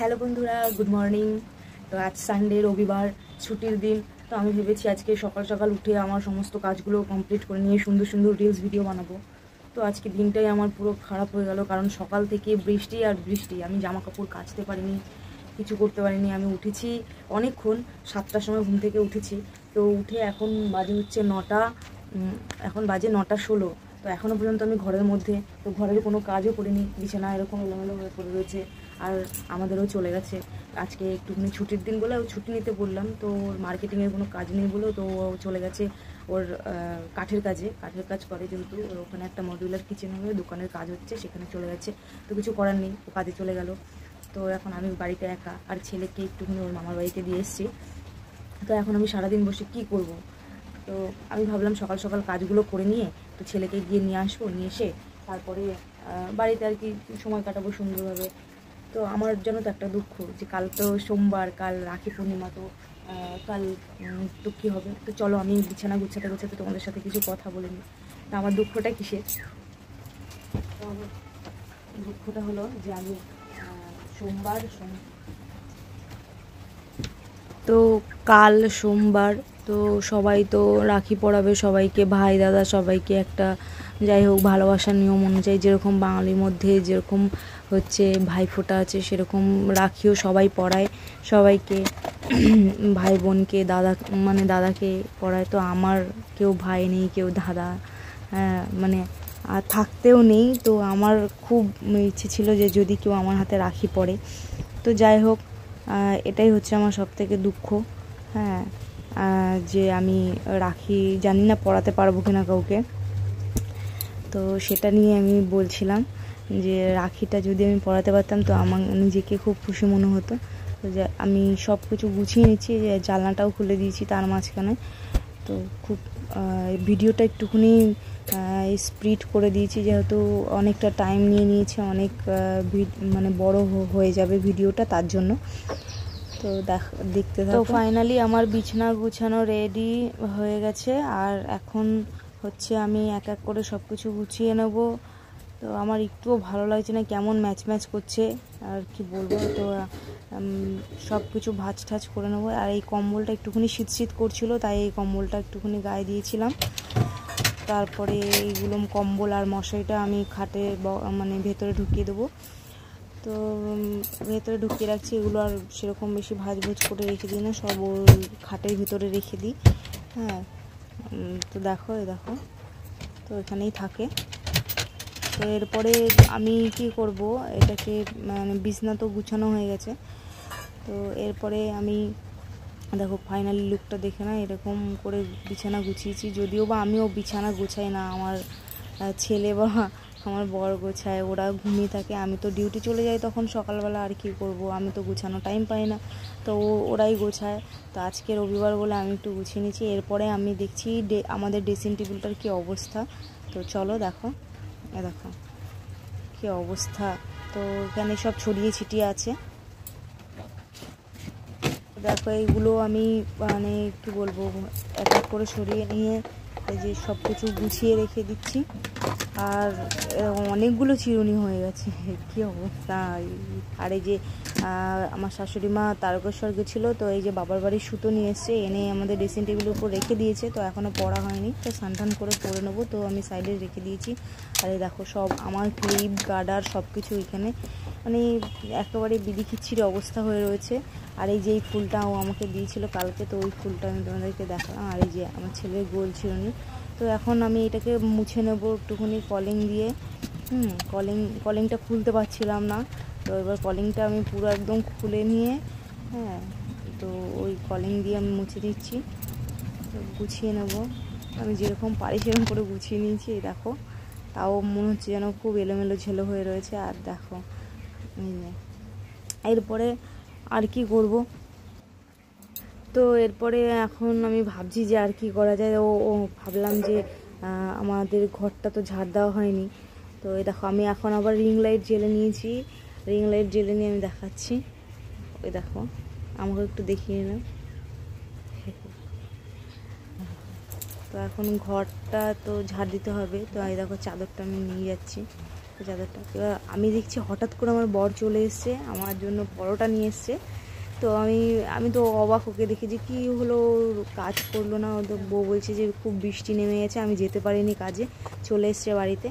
Hello বন্ধুরা, good morning. তো আজ সানডে, রবিবার, ছুটির দিন। তো আমি ভেবেছি আজকে সকাল সকাল উঠে আমার সমস্ত কাজগুলো কমপ্লিট করে নিয়ে সুন্দর সুন্দর রিলস ভিডিও বানাবো। তো আজকে দিনটাই আমার পুরো খারাপ হয়ে গেল, কারণ সকাল থেকে বৃষ্টি আর বৃষ্টি। আমি জামা কাপড় কাচতে পারিনি, কিছু করতে পারিনি। আমি উঠেছি অনেকক্ষণ, 7টার সময় ঘুম থেকে উঠেছি। তো উঠে এখন বাজে হচ্ছে 9টা, এখন বাজে 9:16। তো এখনও পর্যন্ত আমি ঘরের মধ্যে, তো ঘরের কোনো কাজও করিনি, বিছানা এরকম এলোমেলো হয়ে পড়ে রয়েছে। আর আমাদেরও চলে গেছে আজকে একটুখানি ছুটির দিন বলে ছুটি নিতে বললাম। তো ওর মার্কেটিংয়ের কোনো কাজ নেই বলেও তো ও চলে গেছে ওর কাঠের কাজ করে, যেহেতু ওখানে একটা মডিউলার কিচেন হবে, দোকানের কাজ হচ্ছে, সেখানে চলে গেছে। তো কিছু করার নেই, ও কাজে চলে গেল। তো এখন আমি বাড়িতে একা, আর ছেলেকে একটুখানি ওর মামার বাড়িতে দিয়ে এসেছি। তো এখন আমি সারাদিন বসে কি করব। তো আমি ভাবলাম সকাল সকাল কাজগুলো করে নিয়ে তো ছেলেকে গিয়ে নিয়ে আসবো, নিয়ে এসে তারপরে বাড়িতে আর কি সময় কাটাবো সুন্দরভাবে। তো আমার জন্য তো একটা দুঃখ যে কাল তো সোমবার, কাল রাখি পূর্ণিমা। তো কাল তো কী হবে। তো চলো আমি বিছানা গুছাতে গুছাতে তোমাদের সাথে কিছু কথা বলে নিই। তা আমার দুঃখটা কিসের? তো আমার দুঃখটা হলো যে আমি সোমবার তো কাল সোমবার, তো সবাই তো রাখি পরাবে সবাইকে, ভাই দাদা সবাইকে একটা যাই হোক ভালোবাসার নিয়ম অনুযায়ী, যেরকম বাঙালির মধ্যে যেরকম হচ্ছে ভাইফোঁটা আছে, সেরকম রাখিও সবাই পরায় সবাইকে, ভাই বোনকে, দাদাকে পরায়। তো আমার কেউ ভাই নেই, কেউ দাদা মানে আর থাকতেও নেই। তো আমার খুব ইচ্ছে ছিল যে যদি কেউ আমার হাতে রাখি পরে। তো যাই হোক, এটাই হচ্ছে আমার সবথেকে দুঃখ। হ্যাঁ, যে আমি রাখি জানি না পরাতে পারবো কিনা কাউকে। তো সেটা নিয়ে আমি বলছিলাম যে রাখিটা যদি আমি পরাতে পারতাম তো আমার নিজেকে খুব খুশি মনে হতো। তো যে আমি সব কিছু গুছিয়ে নিচ্ছি, যে জানলাটাও খুলে দিয়েছি তার মাঝখানে। তো খুব ভিডিওটা একটুখানি স্পিড করে দিয়েছি, যেহেতু অনেকটা টাইম নিয়ে নিয়েছে, অনেক মানে বড় হয়ে যাবে ভিডিওটা, তার জন্য। তো দেখতে থাকো। তো ফাইনালি আমার বিছানা গুছানো রেডি হয়ে গেছে, আর এখন হচ্ছে আমি এক এক করে সব কিছু গুছিয়ে নেব। তো আমার একটুও ভালো লাগছে না, কেমন ম্যাচ করছে আর কি বলবো। তো সব কিছু ভাঁজ ঠাজ করে নেবো। আর এই কম্বলটা একটুখানি শীত করছিল, তাই এই কম্বলটা একটুখানি গায়ে দিয়েছিলাম। তারপরে এইগুলো কম্বল আর মশারিটা আমি খাটে মানে ভেতরে ঢুকিয়ে দেবো। তো ভেতরে ঢুকিয়ে রাখছি, এগুলো আর সেরকম বেশি ভাঁজ করে রেখে দিই না, সব ওই খাটের ভিতরে রেখে দিই। হ্যাঁ, তো দেখো তো এখানেই থাকে। তো এরপরে আমি কি করব, এটাকে মানে বিছানা তো গুছানো হয়ে গেছে। তো এরপরে আমি দেখো ফাইনালি লুকটা দেখে না, এরকম করে বিছানা গুছিয়েছি। যদিও বা আমিও বিছানা গুছাই না, আমার ছেলে বা আমার বর গোছায়, ওরা ঘুমিয়ে থাকে। আমি তো ডিউটি চলে যাই তখন সকালবেলা, আর কি করব, আমি তো গুছানো টাইম পাই না। তো ওরাই গোছায়। তো আজকে রবিবার বলে আমি একটু গুছিয়ে নিয়েছি। এরপরে আমি দেখছি আমাদের ড্রেসিং টেবিলটার কী অবস্থা। তো চলো দেখো কী অবস্থা। তো এখানে সব ছড়িয়ে ছিটিয়ে আছে। দেখো এইগুলো আমি মানে কি বলবো, এক এক করে সরিয়ে নিয়ে এই যে সব কিছু গুছিয়ে রেখে দিচ্ছি। আর অনেকগুলো চিরুনি হয়ে গেছে, কী অবস্থা। আর এই যে আমার শাশুড়ি মা তারকেশ্বর গেছিলো, তো এই যে বাবার বাড়ির সুতো নিয়ে এসছে, এনে আমাদের ড্রেসিং টেবিলের উপর রেখে দিয়েছে। তো এখনও পরা হয়নি, তো স্নান করে পরে নেবো। তো আমি সাইডে রেখে দিয়েছি। আর এই দেখো সব আমার ক্লিপ গার্ডার সব কিছু এখানে মানে একেবারে বিদিকিচ্ছির অবস্থা হয়ে রয়েছে। আর এই যে এই ফুলটাও আমাকে দিয়েছিল কালকে, তো ওই ফুলটা আমি তোমাদেরকে দেখালাম। আর এই যে আমার ছেলের গোল চিরুনি। তো এখন আমি এটাকে মুছে নেব একটুখানি কলিং দিয়ে। কলিংটা খুলতে পারছিলাম না, তো এবার কলিংটা আমি পুরো একদম খুলে নিয়ে, হ্যাঁ, তো ওই কলিং দিয়ে আমি মুছে দিচ্ছি। তো গুছিয়ে নেব, আমি যেরকম পারি সেরকম করে গুছিয়ে নিয়েছি। দেখো তাও মনে হচ্ছে যেন খুব এলোমেলো ঝেলো হয়ে রয়েছে। আর দেখো এরপরে আর কি করব। তো এরপরে এখন আমি ভাবছি যে আর কি করা যায়। ও ভাবলাম যে আমাদের ঘরটা তো ঝাড় দেওয়া হয়নি। তো এই দেখো আমি এখন আবার রিং লাইট জ্বেলে নিয়েছি, রিং লাইট জ্বেলে নিয়ে আমি দেখাচ্ছি। ওই দেখো, আমাকে একটু দেখিয়ে নাও। তো এখন ঘরটা তো ঝাড় দিতে হবে। তো এই দেখো চাদরটা আমি নিয়ে যাচ্ছি। তো চাদরটা এবার আমি দেখছি হঠাৎ করে আমার বর চলে এসছে, আমার জন্য পরোটা নিয়ে এসছে। তো আমি তো অবাক, ওকে দেখে যে কী হলো, কাজ করলো না। তো বউ বলছে যে খুব বৃষ্টি নেমে গেছে, আমি যেতে পারিনি কাজে, চলে এসছে বাড়িতে।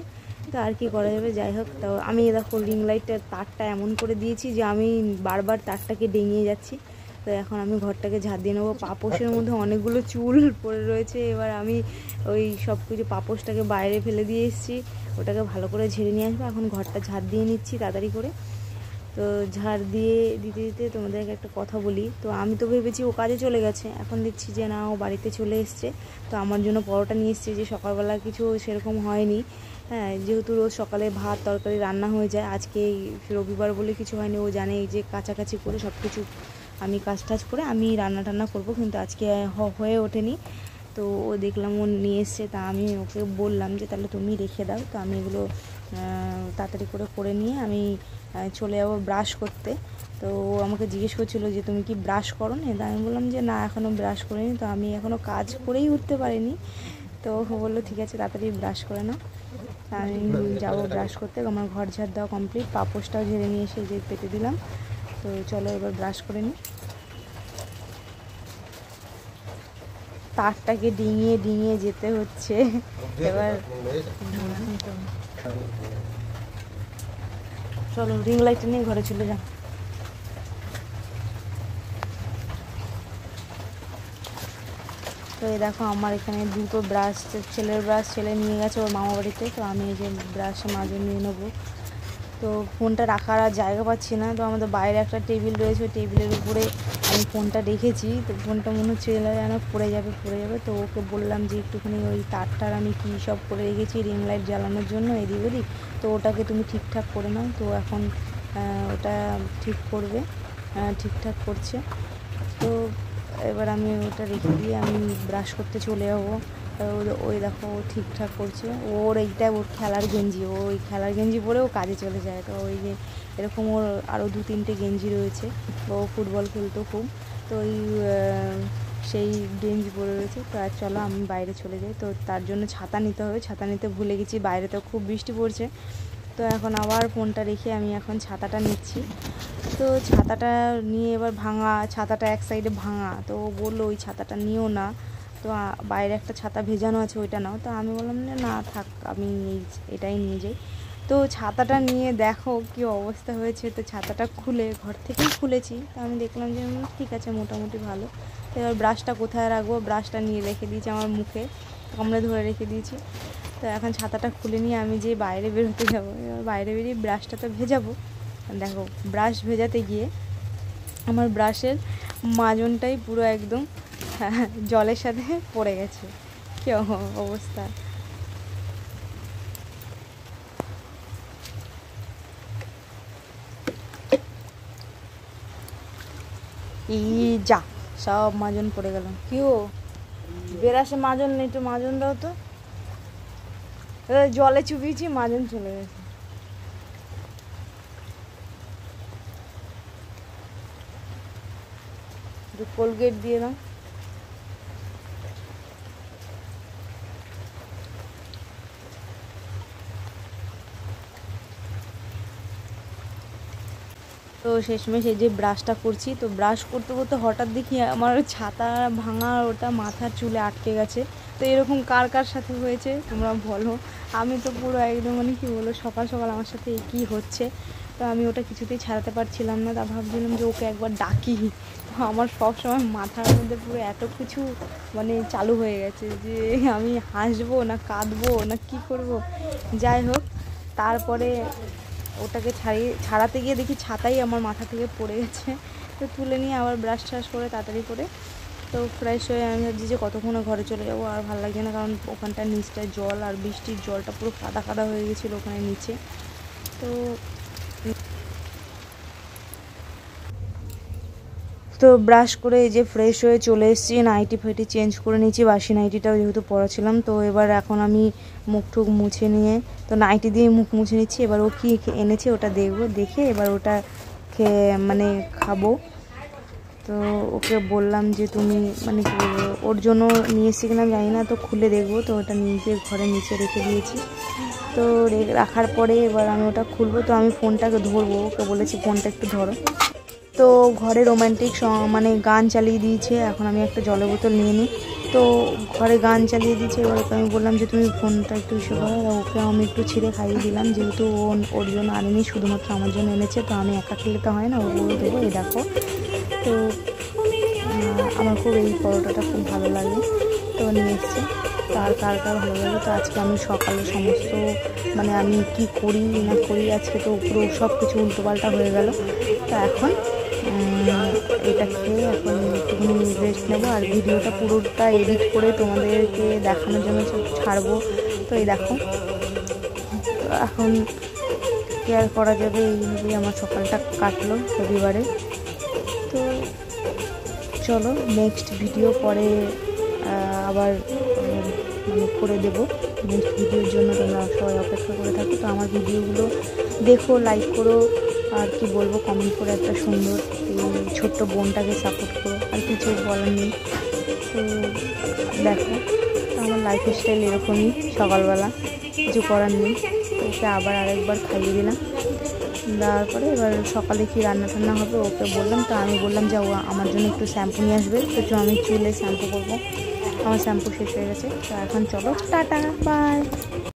তো আর কি করা যাবে, যাই হোক। তো আমি দেখো রিং লাইটের তারটা এমন করে দিয়েছি যে আমি বারবার তারটাকে ডেঙিয়ে যাচ্ছি। তো এখন আমি ঘরটাকে ঝাড় দিয়ে নেবো। পাপোশের মধ্যে অনেকগুলো চুল পড়ে রয়েছে, এবার আমি ওই সব কিছু পাপোশটাকে বাইরে ফেলে দিয়ে এসেছি, ওটাকে ভালো করে ঝেড়ে নিয়ে আসবো। এখন ঘরটা ঝাড় দিয়ে নিচ্ছি তাড়াতাড়ি করে। তো ঝাড় দিতে দিতে তোমাদেরকে একটা কথা বলি। তো আমি তো ভেবেছি ও কাজে চলে গেছে, এখন দেখছি যে না, ও বাড়িতে চলে এসছে। তো আমার জন্য পরোটা নিয়ে এসছে, যে সকালবেলা কিছু সেরকম হয়নি। হ্যাঁ, যেহেতু রোজ সকালে ভাত তরকারি রান্না হয়ে যায়, আজকে রবিবার বলে কিছু হয়নি। ও জানে এই যে কাছাকাছি করে সব কিছু আমি কাজ টাজ করে আমি রান্না টান্না করবো, কিন্তু আজকে হয়ে ওঠেনি। তো ও দেখলাম ও নিয়ে এসছে, তা আমি ওকে বললাম যে তাহলে তুমি রেখে দাও। তো আমি এগুলো তাড়াতাড়ি করে নিয়ে আমি চলে যাবো ব্রাশ করতে। তো ও আমাকে জিজ্ঞেস করছিলো যে তুমি কি ব্রাশ করো নি? তা আমি বললাম যে না, এখনও ব্রাশ করিনি, তো আমি এখনও কাজ করেই উঠতে পারিনি। তো ও বললো ঠিক আছে, তাড়াতাড়ি ব্রাশ করে নাও। আমি যাবো ব্রাশ করতে। আমার ঘর ঝাড় দেওয়া কমপ্লিট, পাপোশটাও ঝেড়ে নিয়ে এসে যে পেতে দিলাম। তো চলো এবার ব্রাশ করে নিই। তারটাকে ডিঙিয়ে যেতে হচ্ছে এবার। চলো রিং লাইট নিয়ে ঘরে চলে যাও। তো এই দেখো আমার এখানে দুটো ব্রাশ, ছেলের ব্রাশ ছেলে নিয়ে গেছে ওর মামা বাড়িতে। তো আমি এই যে ব্রাশ মাঝে নিয়ে নেবো। তো ফোনটা রাখার আর জায়গা পাচ্ছি না। তো আমাদের বাইরে একটা টেবিল রয়েছে, টেবিলের উপরে আমি ফোনটা রেখেছি। তো ফোনটা মনে হচ্ছে যেন পড়ে যাবে। তো ওকে বললাম যে একটুখানি ওই তারটার আমি কী সব করে রেখেছি রিং লাইট জ্বালানোর জন্য এদিক ওদিক, তো ওটাকে তুমি ঠিকঠাক করে নাও। তো এখন ওটা ঠিক করবে, ঠিকঠাক করছে। তো এবার আমি ওটা রেখে দিয়ে আমি ব্রাশ করতে চলে যাবো। ওই দেখো ও ঠিকঠাক করছে। ওর এইটা ওর খেলার গেঞ্জি, ওই খেলার গেঞ্জি পরে ও কাজে চলে যায়। তো ওই যে এরকম ওর আরও 2-3টে গেঞ্জি রয়েছে, ও ফুটবল খেলতো খুব। তো ওই সেই গেঞ্জি পরে রয়েছে। তো আর চলো আমি বাইরে চলে যাই। তো তার জন্য ছাতা নিতে হবে, ছাতা নিতে ভুলে গেছি, বাইরে তো খুব বৃষ্টি পড়ছে। তো এখন আবার ফোনটা রেখে আমি এখন ছাতাটা নিচ্ছি। তো ছাতাটা নিয়ে এবার ছাতাটা এক সাইডে ভাঙা। তো ও বললো ওই ছাতাটা নিও না, তো বাইরে একটা ছাতা ভেজানো আছে ওইটা নাও। তো আমি বললাম না থাক, আমি এটাই নিয়ে যাই। তো ছাতাটা নিয়ে দেখো কি অবস্থা হয়েছে। তো ছাতাটা খুলে ঘর থেকেই খুলেছি। তো আমি দেখলাম যে ঠিক আছে, মোটামুটি ভালো। তো এবার ব্রাশটা কোথায় রাখবো, ব্রাশটা নিয়ে রেখে দিয়েছি আমার মুখে, কামড়ে ধরে রেখে দিয়েছি। তো এখন ছাতাটা খুলে নিয়ে আমি যে বাইরে বেরোতে যাবো, এবার বাইরে বেরিয়ে ব্রাশটা তো ভেজাবো। দেখো ব্রাশ ভেজাতে গিয়ে আমার ব্রাশের মাজনটাই পুরো একদম জলের সাথে পড়ে গেছে। কি অবস্থা! যা সব মাজন পড়ে গেল। কি ব্রাশে মাজন নেই, একটু মাজন দাও তো। জলে চুপিয়েছি, মাজন চলে গেছে। কোলগেট দিয়ে দাও। তো শেষমেশ এই যে ব্রাশটা করছি। তো ব্রাশ করতে করতে হঠাৎ দেখি আমার ছাতা ভাঙা, ওটা মাথার চুলে আটকে গেছে। তো এরকম কার কার সাথে হয়েছে তোমরা বলো। আমি তো পুরো একদম মানে কী বলো, সকাল সকাল আমার সাথে কী হচ্ছে। তো আমি ওটা কিছুতেই ছাড়াতে পারছিলাম না। তা ভাবছিলাম যে ওকে একবার ডাকি। তো আমার সবসময় মাথার মধ্যে পুরো এত কিছু মানে চালু হয়ে গেছে যে আমি হাসবো না কাঁদবো না কী করব। যাই হোক, তারপরে ওটাকে ছাড়াতে গিয়ে দেখি ছাতাই আমার মাথা থেকে পড়ে গেছে। তো তুলে নিয়ে আবার ব্রাশ ট্রাশ করে তাড়াতাড়ি করে তো ফ্রেশ হয়ে আমি ভাবছি যে কতক্ষণে ঘরে চলে যাবো। আর ভালো লাগছে না, কারণ ওখানটার নিচটায় জল, আর বৃষ্টির জলটা পুরো কাদা কাদা হয়ে গেছিলো ওখানে নিচে। তো ব্রাশ করে এই যে ফ্রেশ হয়ে চলে এসেছি, নাইটি ফাইটি চেঞ্জ করে নিয়েছি, বাসি নাইটিটাও যেহেতু পরাছিলাম। তো এবার এখন আমি মুখ টুক মুছে নিয়ে, তো নাইটি দিয়ে মুখ মুছে নিচ্ছি। এবার ও কী এনেছে ওটা দেখবো, দেখে এবার ওটা মানে খাবো। তো ওকে বললাম যে তুমি মানে কি বলবো, ওর জন্য নিয়ে এসেছি কিনা জানি না, তো খুলে দেখবো। তো ওটা নিজের ঘরে নিচে রেখে দিয়েছি। তো রাখার পরে এবার আমি ওটা খুলবো। তো আমি ফোনটাকে ধরবো, ওকে বলেছি ফোনটা একটু ধরো। তো ঘরে রোম্যান্টিক মানে গান চালিয়ে দিয়েছে। এখন আমি একটা জলের বোতল নিয়ে নিই। তো ঘরে গান চালিয়ে দিয়েছে। এবার ওকে আমি বললাম যে তুমি ফোনটা একটু ইস্যু করো। ওকে আমি একটু ছিঁড়ে খাইয়ে দিলাম, যেহেতু ওর জন্য আনিনি, শুধুমাত্র আমার জন্য এনেছে। তো আমি একা খেলে তো হয় না, ওগুলো দেবো। এই দেখো, তো আমার খুব এই পরোটাটা খুব ভালো লাগে, তো নিয়ে এসছে। তো আর কার কার ভালো লাগে। তো আজকে আমি সকালে সমস্ত মানে আমি কি করি না করি, আজকে তো পুরো সব কিছু উল্টোপাল্টা হয়ে গেল। তো এখন এটা খেয়ে এখন একটুখানি রেস্ট নেবো, আর ভিডিওটা পুরোটা এডিট করে তোমাদেরকে দেখানোর জন্য ছাড়বো। তো এই দেখো, তো এখন কেয়ার করা যাবে, এইভাবেই আমার সকালটা কাটলো রবিবারে। তো চলো নেক্সট ভিডিও পরে আবার মানে করে দেবো। নেক্সট ভিডিওর জন্য তোমরা সবাই অপেক্ষা করে থাকো। তো আমার ভিডিওগুলো দেখো, লাইক করো, আর কি বলবো, কমেন্ট করে একটা সুন্দর এই ছোট্ট বোনটাকে সাপোর্ট করো, আর কিছু বলার নেই। তো দেখো, তো আমার লাইফ স্টাইল এরকমই, সকালবেলা কিছু করার নেই। তো ওকে আবার আরেকবার খাইয়ে দিলাম, দেওয়ার পরে এবার সকালে কি রান্না টান্না হবে ওকে বললাম। তো আমি বললাম যে ও আমার জন্য একটু শ্যাম্পু নিয়ে আসবে। তো আমি চুলে শ্যাম্পু করবো, আমার শ্যাম্পু শেষ হয়ে গেছে। তো এখন চলো, টাটা, বাই।